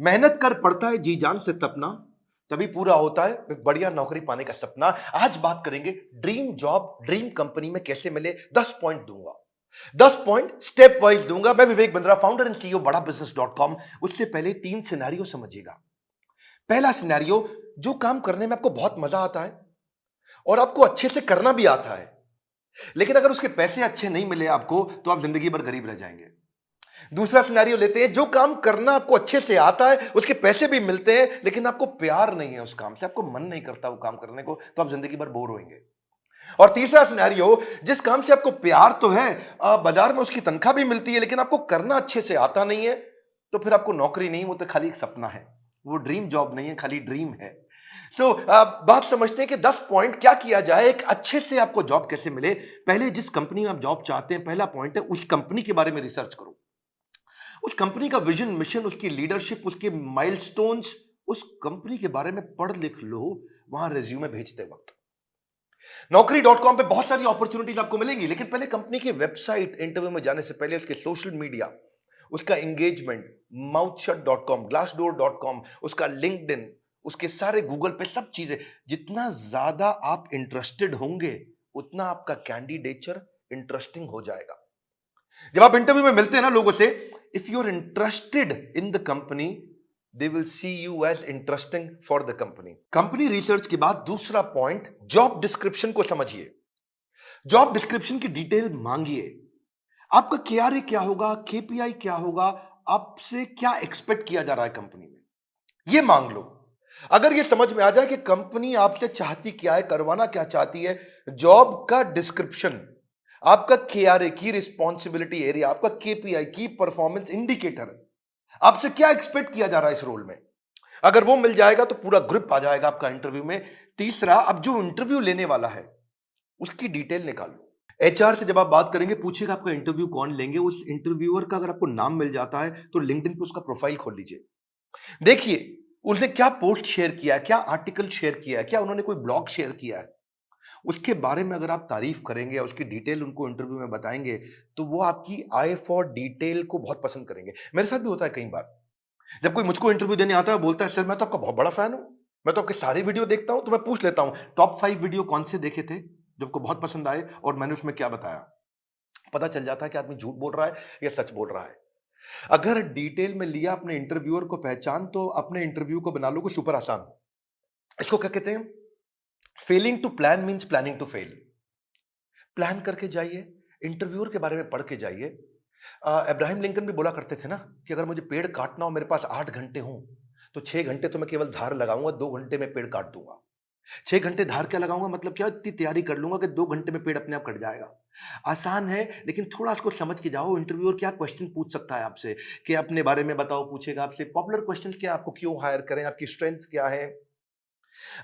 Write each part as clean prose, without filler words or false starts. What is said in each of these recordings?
मेहनत कर पड़ता है जी जान से तपना, तभी पूरा होता है एक बढ़िया नौकरी पाने का सपना। आज बात करेंगे ड्रीम जॉब ड्रीम कंपनी में कैसे मिले। 10 पॉइंट दूंगा, 10 पॉइंट स्टेप वाइज दूंगा। मैं विवेक बंद्रा, फाउंडर एंड सीईओ बड़ा बिजनेस डॉट कॉम। उससे पहले 3 सिनेरियो समझिएगा। पहला सिनेरियो, जो काम करने में आपको बहुत मजा आता है और आपको अच्छे से करना भी आता है, लेकिन अगर उसके पैसे अच्छे नहीं मिले आपको तो आप जिंदगी भर गरीब रह जाएंगे। दूसरा सिनेरियो लेते हैं, जो काम करना आपको अच्छे से आता है, उसके पैसे भी मिलते हैं, लेकिन आपको प्यार नहीं है उस काम से, आपको मन नहीं करता वो काम करने को, तो आप जिंदगी भर बोर होंगे। और तीसरा सिनेरियो, जिस काम से आपको प्यार तो है, बाजार में उसकी तनख्वाह भी मिलती है, लेकिन आपको करना अच्छे से आता नहीं है, तो फिर आपको नौकरी नहीं, वो तो खाली एक सपना है, वो ड्रीम जॉब नहीं है, खाली ड्रीम है। बात समझते हैं कि 10 पॉइंट क्या किया जाए, एक अच्छे से आपको जॉब कैसे मिले। पहले जिस कंपनी में आप जॉब चाहते हैं, पहला पॉइंट है उस कंपनी के बारे में रिसर्च करो। उस कंपनी का विजन, मिशन, उसकी लीडरशिप, उसके माइलस्टोन्स, उस कंपनी के बारे में पढ़ लिख लो वहां रिज्यूमे भेजते वक्त। नौकरी.com पे बहुत सारी अपॉर्चुनिटीज आपको मिलेंगी, लेकिन पहले कंपनी की वेबसाइट, इंटरव्यू में जाने से पहले उसके सोशल मीडिया, उसका एंगेजमेंट, mouthshut.com, glassdoor.com, उसका लिंक्डइन, उसके सारे गूगल पे सब चीजें। जितना ज्यादा आप इंटरेस्टेड होंगे उतना आपका कैंडिडेचर इंटरेस्टिंग हो जाएगा। जब आप इंटरव्यू में मिलते हैं ना लोगों से, if you are interested in the company, they will see you as interesting for the company. Company research के बाद दूसरा पॉइंट, जॉब डिस्क्रिप्शन को समझिए। जॉब डिस्क्रिप्शन की डिटेल मांगिए। आपका केआरए क्या होगा, केपीआई क्या होगा, आपसे क्या एक्सपेक्ट किया जा रहा है कंपनी में, यह मांग लो। अगर यह समझ में आ जाए कि कंपनी आपसे चाहती क्या है, करवाना क्या चाहती है, जॉब का डिस्क्रिप्शन, आपका केआरए की रिस्पॉन्सिबिलिटी एरिया, आपका केपीआई की परफॉर्मेंस इंडिकेटर, आपसे क्या एक्सपेक्ट किया जा रहा है इस रोल में, अगर वो मिल जाएगा तो पूरा ग्रुप आ जाएगा आपका इंटरव्यू में। तीसरा, अब जो इंटरव्यू लेने वाला है उसकी डिटेल निकालो। एचआर से जब आप बात करेंगे, पूछेगा आपका इंटरव्यू कौन लेंगे, उस इंटरव्यूअर का अगर आपको नाम मिल जाता है तो लिंक्डइन पे उसका प्रोफाइल खोल लीजिए। देखिए उसने क्या पोस्ट शेयर किया है, क्या आर्टिकल शेयर किया है, क्या उन्होंने कोई ब्लॉग शेयर किया है, उसके बारे में अगर आप तारीफ करेंगे या उसकी डिटेल उनको इंटरव्यू में बताएंगे, तो वो आपकी आई फॉर डिटेल को बहुत पसंद करेंगे। मेरे साथ भी होता है कई बार, जब कोई मुझको इंटरव्यू देने आता है, बोलता है सर मैं तो आपका बहुत बड़ा फैन हूं, मैं तो आपके सारे वीडियो देखता हूं, तो मैं पूछ लेता हूं टॉप 5 वीडियो कौन से देखे थे जो आपको बहुत पसंद आए और मैंने उसमें क्या बताया। पता चल जाता है कि आदमी झूठ बोल रहा है या सच बोल रहा है। अगर डिटेल में लिया अपने इंटरव्यूअर को पहचान, तो अपने इंटरव्यू को बना लोगे सुपर आसान। इसको क्या कहते हैं? Failing to plan means planning to fail. Plan करके जाइए, इंटरव्यूअर के बारे में पढ़ के जाइए। अब्राहम लिंकन भी बोला करते थे ना कि अगर मुझे पेड़ काटना हो, मेरे पास 8 घंटे हों, तो 6 घंटे तो मैं केवल धार लगाऊंगा, 2 घंटे में पेड़ काट दूंगा। 6 घंटे धार क्या लगाऊंगा, मतलब क्या, इतनी तैयारी कर लूंगा कि 2 घंटे में पेड़ अपने आप कट जाएगा। आसान है, लेकिन थोड़ा इसको समझ के जाओ। इंटरव्यूअर क्या क्वेश्चन पूछ सकता है आपसे, कि अपने बारे में बताओ, पूछेगा आपसे पॉपुलर क्वेश्चन क्या, आपको क्यों हायर करें, आपकी स्ट्रेंथ्स क्या है,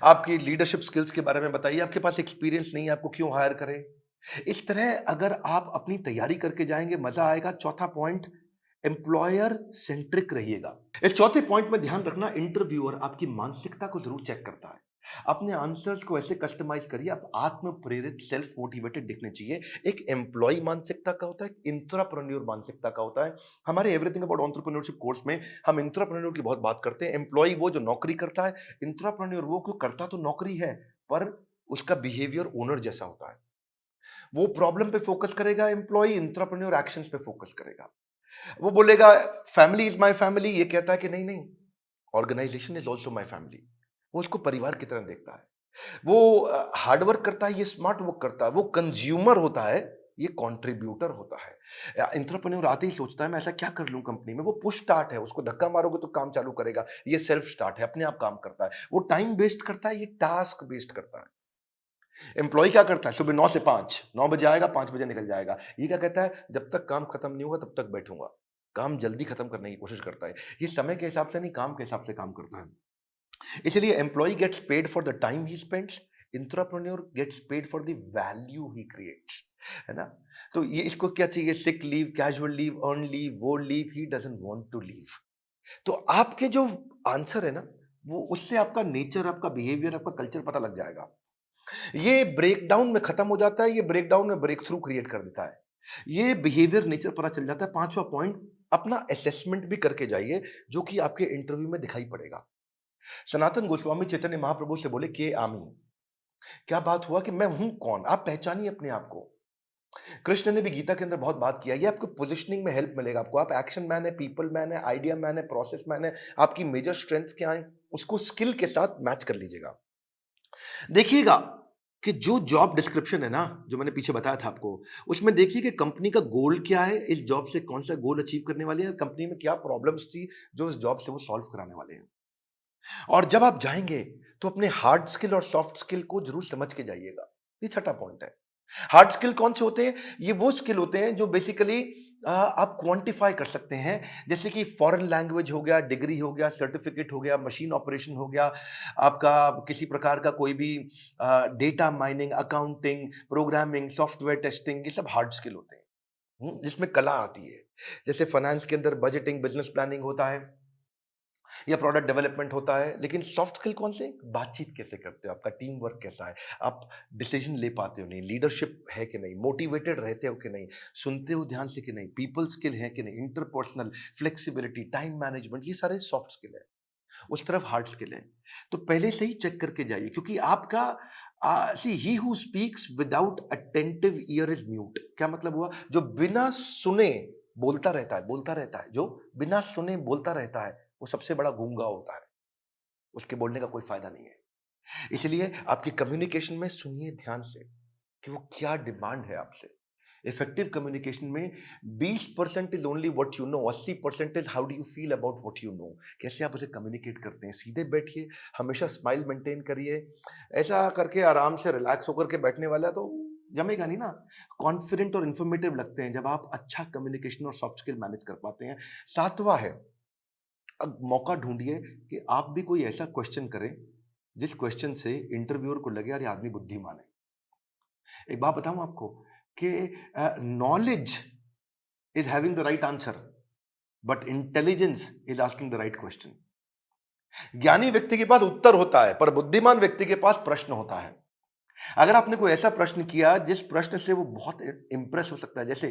आपकी लीडरशिप स्किल्स के बारे में बताइए, आपके पास एक्सपीरियंस नहीं है, आपको क्यों हायर करें। इस तरह अगर आप अपनी तैयारी करके जाएंगे, मजा आएगा। चौथा पॉइंट, एम्प्लॉयर सेंट्रिक रहिएगा। इस चौथे पॉइंट में ध्यान रखना, इंटरव्यूअर आपकी मानसिकता को जरूर चेक करता है। अपने आंसर्स को ऐसे कस्टमाइज करिए, आप आत्म प्रेरित, सेल्फ मोटिवेटेड दिखने चाहिए। एक एम्प्लॉय मानसिकता का होता है, एक इंट्राप्रेन्योर मानसिकता का होता है। हमारे एवरीथिंग अबाउट एंटरप्रेन्योरशिप कोर्स में हम इंट्राप्रेन्योर की बहुत बात करते हैं। एम्प्लॉय वो जो नौकरी करता है, इंट्राप्रेन्योर वो क्यों करता तो नौकरी है, पर उसका बिहेवियर ओनर जैसा होता है। वो प्रॉब्लम पे फोकस करेगा, एम्प्लॉय इंट्राप्रेन्योर एक्शंस पे फोकस करेगा। वो बोलेगा फैमिली इज माय फैमिली, ये कहता है कि नहीं नहीं, organisation is also my family. वो उसको परिवार की तरह देखता है। वो हार्ड वर्क करता है, ये स्मार्ट वर्क करता है। वो कंज्यूमर होता है, ये कंट्रीब्यूटर होता है। एंटरप्रेन्योर आते ही सोचता है मैं ऐसा क्या कर लूं कंपनी में। वो पुश स्टार्ट है, उसको धक्का मारोगे तो काम चालू करेगा। ये सेल्फ स्टार्ट है, अपने आप काम करता है। वो टाइम वेस्ट करता है, ये टास्क वेस्ट करता है। एम्प्लॉय क्या करता है, सुबह 9 से 5, 9 बजे आएगा, 5 बजे निकल जाएगा। ये क्या कहता है, जब तक काम खत्म नहीं होगा तब तक बैठूंगा। काम जल्दी खत्म करने की कोशिश करता है। ये समय के हिसाब से नहीं, काम के हिसाब से काम करता है। इसलिए employ gets paid for the time he spends, intrapreneur gets paid for the value he creates, है ना। तो ये इसको क्या चाहिए, sick leave, casual leave, earn leave, वो leave he doesn't want to leave. तो आपके जो आंसर है ना, वो उससे आपका नेचर, आपका बिहेवियर, आपका कल्चर पता लग जाएगा। ये ब्रेकडाउन में खत्म हो जाता है, ये ब्रेकडाउन में ब्रेक थ्रू क्रिएट कर देता है। ये बिहेवियर नेचर पता चल जाता है। पांचवा पॉइंट, अपना असेसमेंट भी करके जाइए, जो कि आपके इंटरव्यू में दिखाई पड़ेगा। सनातन गोस्वामी चैतन्य महाप्रभु से बोले के आमी, क्या बात हुआ कि मैं हूं कौन, आप पहचानिए अपने आप को। कृष्ण ने भी गीता के अंदर बहुत बात किया, ये आपको पोजिशनिंग में हेल्प मिलेगा। आपको आप एक्शन मैन है, पीपल मैन है, आइडिया मैन है, प्रोसेस मैन है, आपकी मेजर स्ट्रेंथ्स क्या है, उसको स्किल के साथ मैच कर लीजिएगा। देखिएगा कि जो जॉब डिस्क्रिप्शन है ना, जो मैंने पीछे बताया था आपको, उसमें देखिए कि कंपनी का गोल क्या है, इस जॉब से कौन सा गोल अचीव करने वाले हैं, कंपनी में क्या प्रॉब्लम्स थी जो इस जॉब से वो सॉल्व कराने वाले हैं। और जब आप जाएंगे तो अपने हार्ड स्किल और सॉफ्ट स्किल को जरूर समझ के जाइएगा। ये छठा पॉइंट है। हार्ड स्किल कौन से होते हैं? ये वो स्किल होते हैं जो बेसिकली आप क्वांटिफाई कर सकते हैं, जैसे कि फॉरेन लैंग्वेज हो गया, डिग्री हो गया, सर्टिफिकेट हो गया, मशीन ऑपरेशन हो गया, आपका किसी प्रकार का कोई भी data mining, accounting, programming, software testing, ये सब हार्ड स्किल होते हैं। जिसमें कला आती है। जैसे फाइनेंस के अंदर बजटिंग, बिजनेस प्लानिंग होता है या प्रोडक्ट डेवलपमेंट होता है। लेकिन सॉफ्ट स्किल कौन से? बातचीत कैसे करते हो, आपका टीम वर्क कैसा है, आप डिसीजन ले पाते हो नहीं, लीडरशिप है कि नहीं, मोटिवेटेड रहते हो कि नहीं, सुनते हो ध्यान से कि नहीं, पीपल स्किल है कि नहीं, इंटरपर्सनल फ्लेक्सिबिलिटी, टाइम मैनेजमेंट, ये सारे सॉफ्ट स्किल है। उस तरफ हार्ड स्किल है। तो पहले से ही चेक करके जाइए, क्योंकि आपका see he who speaks without attentive ear is mute. क्या मतलब हुआ? जो बिना सुने बोलता रहता है, जो बिना सुने बोलता रहता है, वो सबसे बड़ा गूंगा होता है। उसके बोलने का कोई फायदा नहीं है। इसलिए आपकी कम्युनिकेशन में सुनिए ध्यान से कि वो क्या डिमांड है आपसे। इफेक्टिव कम्युनिकेशन में 20% is only what you know, 80% is how do you feel about what you know. कैसे आप उसे कम्युनिकेट करते हैं। सीधे बैठिए, हमेशा स्माइल मेंटेन करिए। ऐसा करके आराम से रिलैक्स होकर के बैठने वाला तो जमेगा नहीं ना। कॉन्फिडेंट और इंफॉर्मेटिव लगते हैं जब आप अच्छा कम्युनिकेशन और सॉफ्ट स्किल मैनेज कर पाते हैं। सातवां है, अब मौका ढूंढिए कि आप भी कोई ऐसा क्वेश्चन करें जिस क्वेश्चन से इंटरव्यूअर को लगे यार ये आदमी बुद्धिमान है। एक बात बताऊं आपको कि knowledge is having the right answer, but intelligence is asking the right question. ज्ञानी व्यक्ति के पास उत्तर होता है, पर बुद्धिमान व्यक्ति के पास प्रश्न होता है। अगर आपने कोई ऐसा प्रश्न किया जिस प्रश्न से वो बहुत इंप्रेस हो सकता है, जैसे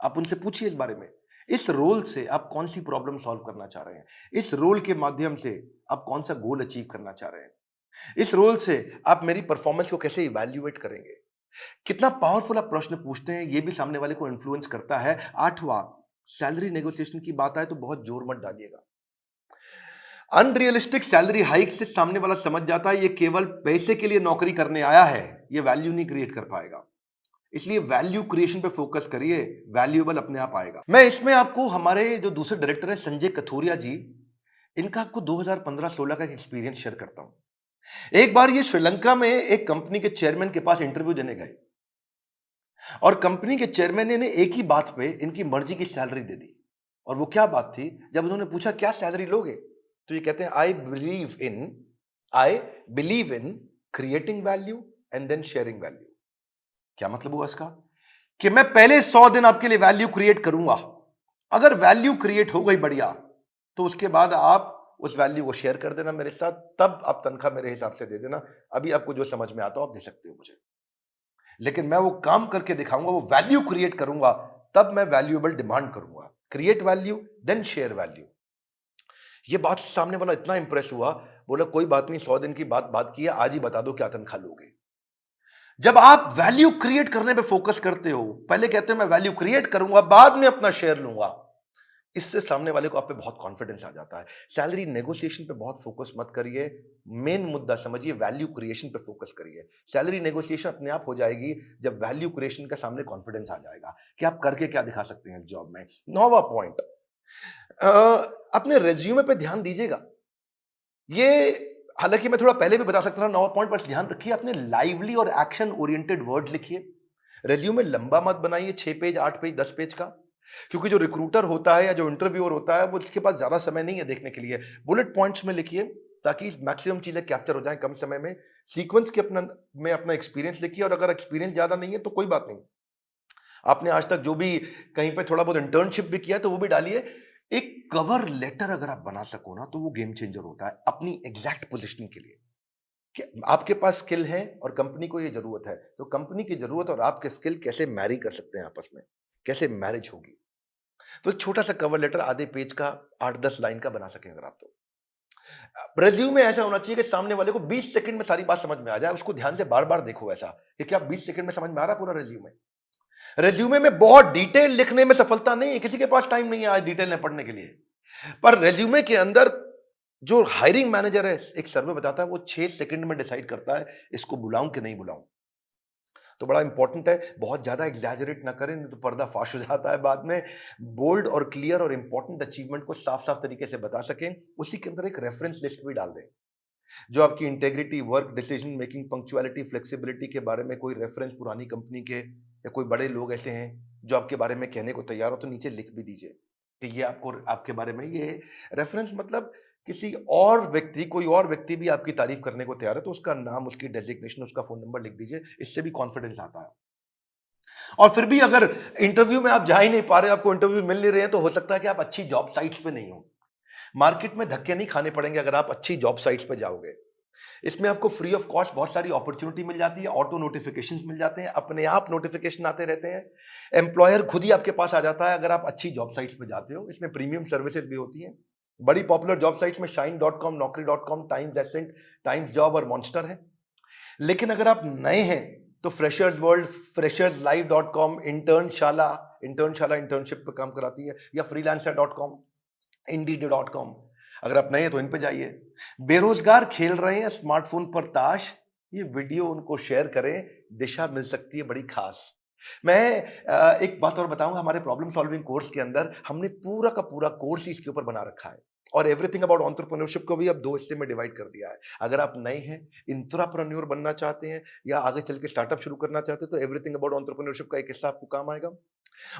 आप उनसे पूछिए इस बारे में, इस रोल से आप कौन सी प्रॉब्लम सॉल्व करना चाह रहे हैं, इस रोल के माध्यम से आप कौन सा गोल अचीव करना चाह रहे हैं, इस रोल से आप मेरी परफॉर्मेंस को कैसे इवैल्यूएट करेंगे। कितना पावरफुल आप प्रश्न पूछते हैं, यह भी सामने वाले को इन्फ्लुएंस करता है। आठवां, सैलरी नेगोशिएशन की बात आए तो बहुत जोर मत डालिएगा। अनरियलिस्टिक सैलरी हाइक से सामने वाला समझ जाता है ये केवल पैसे के लिए नौकरी करने आया है, ये वैल्यू नहीं क्रिएट कर पाएगा। इसलिए वैल्यू क्रिएशन पे फोकस करिए, वैल्यूएबल अपने आप आएगा। मैं इसमें आपको हमारे जो दूसरे डायरेक्टर हैं संजय कथोरिया जी, इनका आपको 2015-16 का एक्सपीरियंस शेयर करता हूं। एक बार ये श्रीलंका में एक कंपनी के चेयरमैन के पास इंटरव्यू देने गए और कंपनी के चेयरमैन ने एक ही बात पे इनकी मर्जी की सैलरी दे दी। और वो क्या बात थी? जब उन्होंने पूछा क्या सैलरी लोगे, तो ये कहते हैं I believe in creating value and then sharing value. क्या मतलब हुआ इसका? कि मैं पहले 100 दिन आपके लिए वैल्यू क्रिएट करूंगा, अगर वैल्यू क्रिएट हो गई बढ़िया, तो उसके बाद आप उस वैल्यू को शेयर कर देना मेरे साथ, तब आप तनख्वाह मेरे हिसाब से दे देना। अभी आपको जो समझ में आता हो आप दे सकते हो मुझे, लेकिन मैं वो काम करके दिखाऊंगा, वो वैल्यू क्रिएट करूंगा, तब मैं वैल्यूएबल डिमांड करूंगा। Create value then share value. ये बात सामने वाला इतना इंप्रेस हुआ, बोला कोई बात नहीं, 100 दिन की बात की है, आज ही बता दो क्या तनख्वाह लोगे। जब आप वैल्यू क्रिएट करने पे फोकस करते हो, पहले कहते हो मैं वैल्यू क्रिएट करूंगा बाद में अपना शेयर लूंगा, इससे सामने वाले को आप पे बहुत कॉन्फिडेंस आ जाता है। सैलरी नेगोशिएशन पे बहुत फोकस मत करिए, मेन मुद्दा समझिए, वैल्यू क्रिएशन पे फोकस करिए। सैलरी नेगोशिएशन अपने आप हो जाएगी जब वैल्यू क्रिएशन का सामने कॉन्फिडेंस आ जाएगा कि आप करके क्या दिखा सकते हैं जॉब में। 9वां पॉइंट, अपने रेज्यूमे पे ध्यान दीजिएगा। ये हालांकि मैं थोड़ा पहले भी बता सकता था 9वां पॉइंट, पर ध्यान रखिए अपने लाइवली और एक्शन ओरिएंटेड वर्ड लिखिए। रेज्यूमे लंबा मत बनाइए, 6 पेज, 8 पेज, 10 पेज का, क्योंकि जो रिक्रूटर होता है या जो इंटरव्यूअर होता है वो उसके पास ज्यादा समय नहीं है देखने के लिए। बुलेट पॉइंट्स में लिखिए ताकि मैक्सिमम चीजें कैप्चर हो जाएं कम समय में। सीक्वेंस के अपना एक्सपीरियंस लिखिए, और अगर एक्सपीरियंस ज्यादा नहीं है तो कोई बात नहीं, आपने आज तक जो भी कहीं पे थोड़ा बहुत इंटर्नशिप भी किया है तो वो भी डालिए। एक कवर लेटर अगर आप बना सको ना, तो वो गेम चेंजर होता है अपनी एग्जैक्ट पोजिशनिंग के लिए, कि आपके पास स्किल है और कंपनी को ये जरूरत है, तो कंपनी की जरूरत और आपके स्किल कैसे मैरी कर सकते हैं आपस में, कैसे मैरिज होगी। तो एक छोटा सा कवर लेटर आधे पेज का 8-10 लाइन का बना सकें अगर आप तो। रेज्यूमे ऐसा होना चाहिए कि सामने वाले को 20 सेकंड में सारी बात समझ में आ जाए। उसको ध्यान से बार-बार देखो ऐसा कि क्या 20 सेकंड में समझ में आ रहा है पूरा रेज्यूमे? रेज्यूमे में बहुत डिटेल लिखने में सफलता नहीं है, किसी के पास टाइम नहीं है आज डिटेल में पढ़ने के लिए। पर रेज्यूमे के अंदर जो हायरिंग मैनेजर है, एक सर्वे बताता है वो 6 सेकंड में डिसाइड करता है इसको बुलाऊं कि नहीं बुलाऊं। तो बड़ा इंपॉर्टेंट है, बहुत ज्यादा एग्जैजरेट ना करें नहीं तो पर्दा फाश हो जाता है बाद में। बोल्ड और क्लियर और इंपॉर्टेंट अचीवमेंट को साफ साफ तरीके से बता सकें। उसी के अंदर एक रेफरेंस लिस्ट भी डाल दें जो आपकी integrity, work, decision making, punctuality, flexibility के बारे में कोई रेफरेंस पुरानी कंपनी के या कोई बड़े लोग ऐसे हैं जो आपके बारे में कहने को तैयार हो तो नीचे लिख भी दीजिए कि ये आपको आपके बारे में ये रेफरेंस, मतलब किसी और व्यक्ति, कोई और व्यक्ति भी आपकी तारीफ करने को तैयार है तो उसका नाम, उसकी डेजिग्नेशन, उसका फोन नंबर लिख दीजिए। इससे भी कॉन्फिडेंस आता है। और फिर भी अगर इंटरव्यू में आप जा ही नहीं पा रहे, आपको इंटरव्यू मिल नहीं रहे हैं, तो हो सकता है कि आप अच्छी जॉब साइट्स पे नहीं हो। मार्केट में धक्के नहीं खाने पड़ेंगे अगर आप अच्छी जॉब साइट्स पे जाओगे। इसमें आपको फ्री ऑफ कॉस्ट बहुत सारी अपॉर्चुनिटी मिल जाती है, ऑटो नोटिफिकेशंस मिल जाते हैं, अपने आप नोटिफिकेशन आते रहते हैं, एम्प्लॉयर खुद ही आपके पास आ जाता है अगर आप अच्छी जॉब साइट्स पे जाते हो। इसमें प्रीमियम सर्विसेज भी होती हैं। बड़ी पॉपुलर जॉब साइट्स में shine.com, naukri.com, Times Ascent, Times job और मॉन्स्टर है। लेकिन अगर आप नए हैं तो freshers world, fresherslive.com, Internshala, internship पे काम कराती है, या freelancer.com, indeed.com। अगर आप नए हैं तो इन पे जाइए। बेरोजगार खेल रहे हैं स्मार्टफोन पर ताश, ये वीडियो उनको शेयर करें, दिशा मिल सकती है बड़ी खास। मैं एक बात और बताऊंगा, हमारे प्रॉब्लम सॉल्विंग कोर्स के अंदर हमने पूरा का पूरा कोर्स इसके ऊपर बना रखा है और एवरीथिंग अबाउट एंटरप्रेन्योरशिप को भी अब 2 हिस्से में डिवाइड कर दिया है। अगर आप नए हैं, इंट्राप्रेन्योर बनना चाहते हैं या आगे चल के स्टार्टअप शुरू करना चाहते हैं तो एवरीथिंग अबाउट एंटरप्रेन्योरशिप का एक हिस्सा आपको काम आएगा।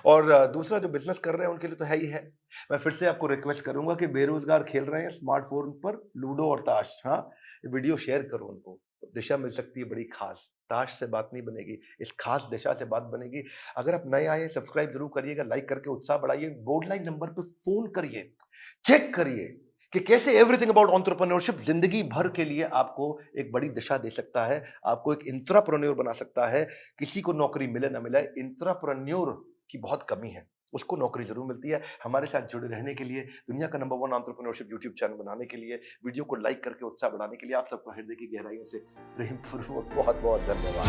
और दूसरा जो बिजनेस कर रहे हैं उनके लिए तो है ही है। मैं फिर से आपको रिक्वेस्ट करूंगा कि बेरोजगार खेल रहे हैं स्मार्टफोन पर लूडो और ताश, हाँ, वीडियो शेयर करो उनको, दिशा मिल सकती है बड़ी खास। ताश से बात नहीं बनेगी, इस खास दिशा से बात बनेगी। अगर आप नए आए हैं सब्सक्राइब जरूर करिएगा, लाइक करके उत्साह बढ़ाइए, बोर्ड लाइन नंबर पे फोन करिए, चेक करिए कि कैसे एवरीथिंग अबाउट एंटरप्रेन्योरशिप जिंदगी भर के लिए आपको एक बड़ी दिशा दे सकता है, आपको एक इंट्राप्रेन्योर बना सकता है। किसी को नौकरी मिले ना मिले, इंट्राप्रेन्योर की बहुत कमी है, उसको नौकरी जरूर मिलती है। हमारे साथ जुड़े रहने के लिए, दुनिया का नंबर 1 एंटरप्रेन्योरशिप यूट्यूब चैनल बनाने के लिए, वीडियो को लाइक करके उत्साह बढ़ाने के लिए आप सबको हृदय की गहराइयों से प्रेम पूर्वक बहुत बहुत धन्यवाद।